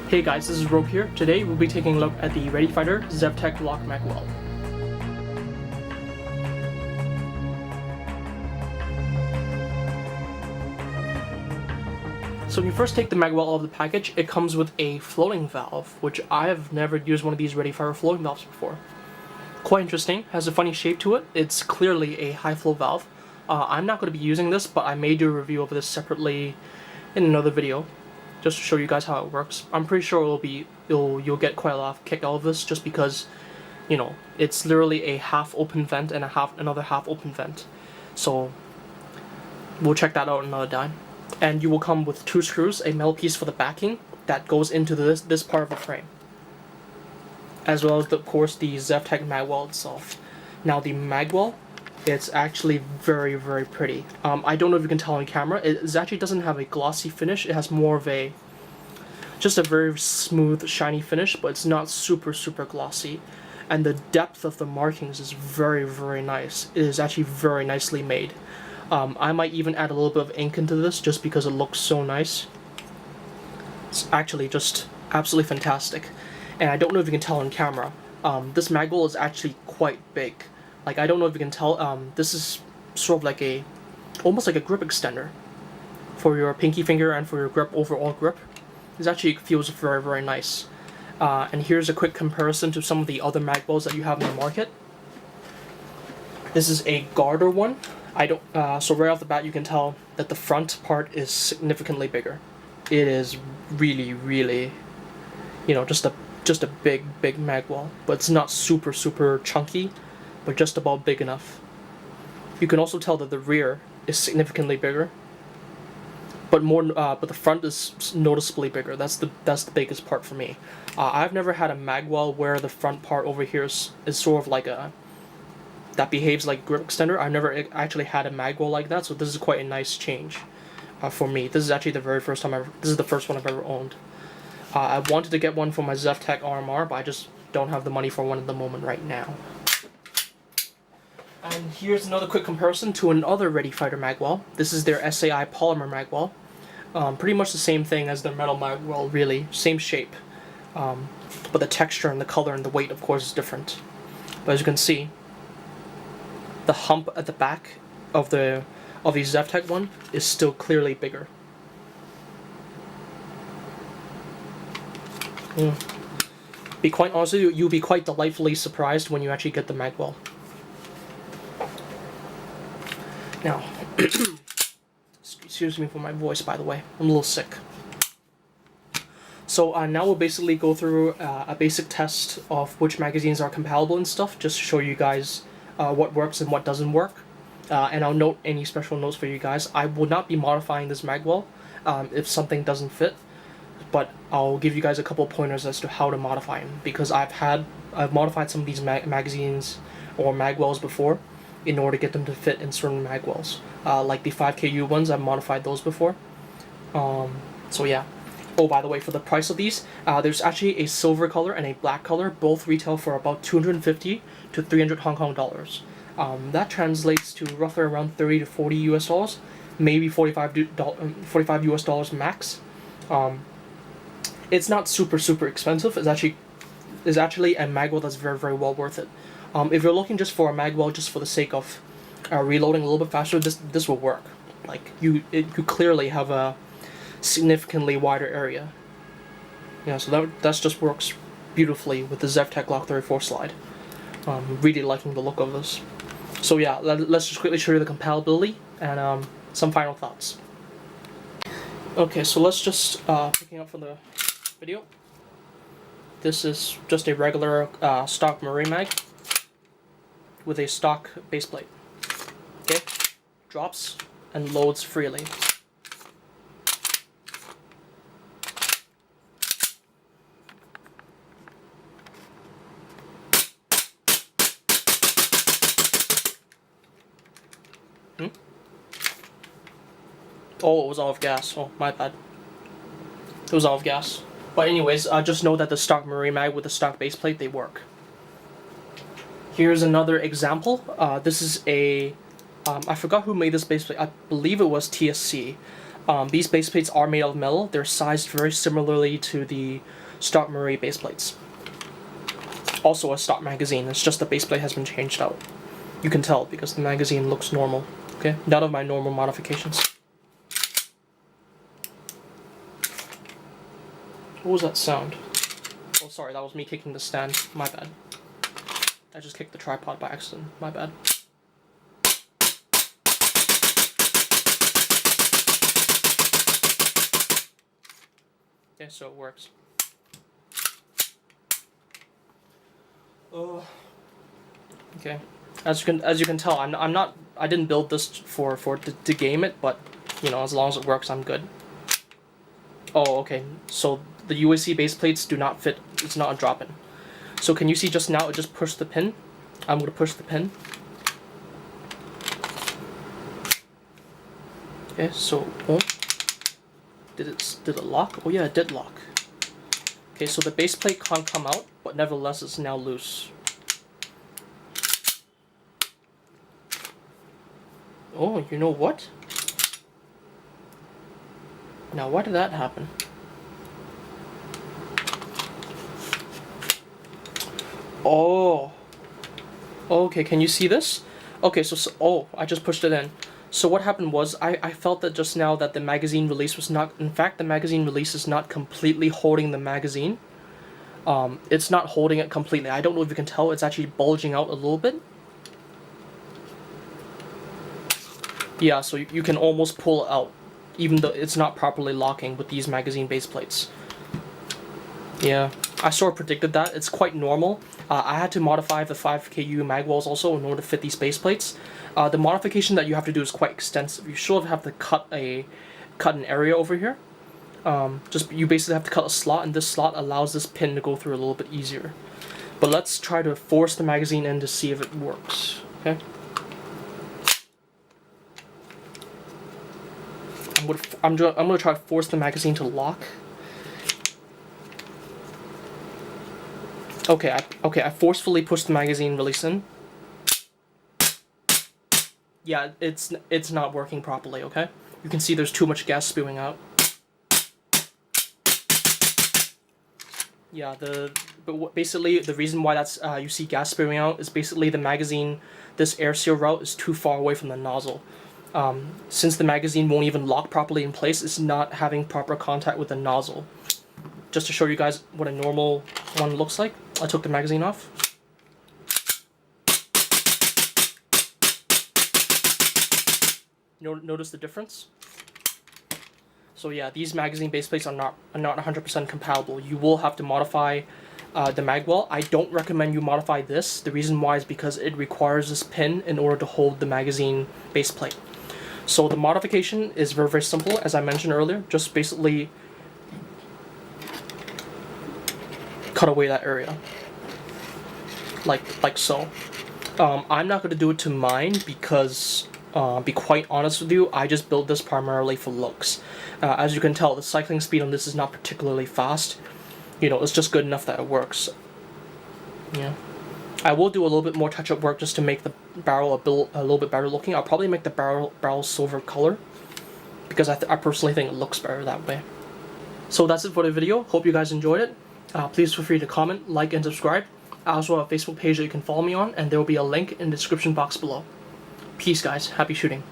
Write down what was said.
Hey guys, this is Rope here. Today we'll be taking a look at the Fighter Z Style Magwell. So when you first take the Magwell out of the package, it comes with a floating valve, which I have never used one of these Fire floating valves before. Quite interesting, has a funny shape to it. It's clearly a high flow valve. I'm not going to be using this, but I may do a review of this separately in another video, just to show you guys how it works. I'm pretty sure you'll get quite a lot of kick out of this, just because, you know, it's literally a half open vent and another half open vent. So we'll check that out another time. And you will come with 2 screws, a metal piece for the backing that goes into this part of the frame, as well as of course the Z Magwell itself. Now the Magwell, it's actually very, very pretty. I don't know if you can tell on camera, it actually doesn't have a glossy finish. It has more of just a very smooth, shiny finish, but it's not super, super glossy. And the depth of the markings is very, very nice. It is actually very nicely made. I might even add a little bit of ink into this just because it looks so nice. It's actually just absolutely fantastic. And I don't know if you can tell on camera, this Magwell is actually quite big. Like, I don't know if you can tell, this is sort of like almost like a grip extender for your pinky finger and for your overall grip. This actually feels very, very nice. And here's a quick comparison to some of the other Magwells that you have in the market. This is a garter one. So right off the bat you can tell that the front part is significantly bigger. It is really, really, you know, just a big, big Magwell, but it's not super, super chunky, but just about big enough. You can also tell that the rear is significantly bigger, but the front is noticeably bigger. That's the biggest part for me. I've never had a Magwell where the front part over here is sort of like that behaves like grip extender. I've never actually had a Magwell like that, so this is quite a nice change for me. This is actually the very first time this is the first one I've ever owned. I wanted to get one for my ZF RMR, but I just don't have the money for one at the moment right now. And here's another quick comparison to another Fighter Magwell. This is their SAI polymer Magwell. Pretty much the same thing as their metal Magwell, really. Same shape. But the texture and the color and the weight, of course, is different. But as you can see, the hump at the back of the ZF one is still clearly bigger. Be quite honest with you, you'll be quite delightfully surprised when you actually get the Magwell. Now, excuse me for my voice, by the way. I'm a little sick. So now we'll basically go through a basic test of which magazines are compatible and stuff, just to show you guys what works and what doesn't work. And I'll note any special notes for you guys. I will not be modifying this Magwell if something doesn't fit, but I'll give you guys a couple pointers as to how to modify them, because I've modified some of these magazines or Magwells before in order to get them to fit in certain Magwells. Like the 5KU ones, I've modified those before. So yeah. Oh, by the way, for the price of these, there's actually a silver color and a black color. Both retail for about 250 to 300 Hong Kong dollars. That translates to roughly around 30 to 40 US dollars, maybe 45 US dollars max. It's not super, super expensive. It's actually a Magwell that's very, very well worth it. If you're looking just for a Magwell just for the sake of reloading a little bit faster, this will work. Like, you clearly have a significantly wider area. Yeah, so that just works beautifully with the ZF Glock 34 slide. Really liking the look of this. So yeah, let's just quickly show you the compatibility and some final thoughts. Okay, so let's just picking up from the video. This is just a regular stock Marine mag with a stock base plate. Okay, drops and loads freely. Oh, it was out of gas. Oh, my bad. It was out of gas. But anyways, just know that the stock Marine mag with the stock base plate, they work. Here's another example. This is a I forgot who made this base plate. I believe it was TSC. These base plates are made of metal. They're sized very similarly to the stock Murray base plates. Also a stock magazine, it's just the base plate has been changed out. You can tell because the magazine looks normal. Okay, none of my normal modifications. What was that sound? Oh, sorry, that was me kicking the stand. My bad. I just kicked the tripod by accident. My bad. Okay, so it works. Okay, as you can tell, I didn't build this to game it, but you know, as long as it works, I'm good. Oh, okay. So the UAC base plates do not fit. It's not a drop-in. So can you see just now? It just pushed the pin. I'm gonna push the pin. Okay. So did it lock? Oh yeah, it did lock. Okay. So the base plate can't come out, but nevertheless, it's now loose. Oh, you know what? Now, why did that happen? Oh. Okay, can you see this? Okay, so oh, I just pushed it in. So what happened was, I felt that just now that the magazine release was not, in fact, the magazine release is not completely holding the magazine. It's not holding it completely. I don't know if you can tell, it's actually bulging out a little bit. Yeah, so you can almost pull it out, even though it's not properly locking with these magazine base plates. Yeah, I sort of predicted that. It's quite normal. I had to modify the 5KU magwells also in order to fit these base plates. The modification that you have to do is quite extensive. You sort of have to cut an area over here. You basically have to cut a slot, and this slot allows this pin to go through a little bit easier. But let's try to force the magazine in to see if it works. Okay. I'm gonna try to force the magazine to lock. Okay, I forcefully pushed the magazine release in. Yeah, it's not working properly. Okay, you can see there's too much gas spewing out. Yeah, basically the reason why that's you see gas spewing out is basically the magazine. This air seal route is too far away from the nozzle. Since the magazine won't even lock properly in place, it's not having proper contact with the nozzle. Just to show you guys what a normal one looks like, I took the magazine off. Notice the difference? So yeah, these magazine base plates are not 100% compatible. You will have to modify the magwell. I don't recommend you modify this. The reason why is because it requires this pin in order to hold the magazine base plate. So the modification is very, very simple, as I mentioned earlier. Just basically cut away that area, like so. I'm not going to do it to mine because, be quite honest with you, I just built this primarily for looks. As you can tell, the cycling speed on this is not particularly fast. You know, it's just good enough that it works. Yeah. I will do a little bit more touch-up work just to make the barrel a little bit better looking. I'll probably make the barrel silver color because I personally think it looks better that way. So that's it for the video. Hope you guys enjoyed it. Please feel free to comment, like, and subscribe. I also have a Facebook page that you can follow me on, and there will be a link in the description box below. Peace, guys. Happy shooting.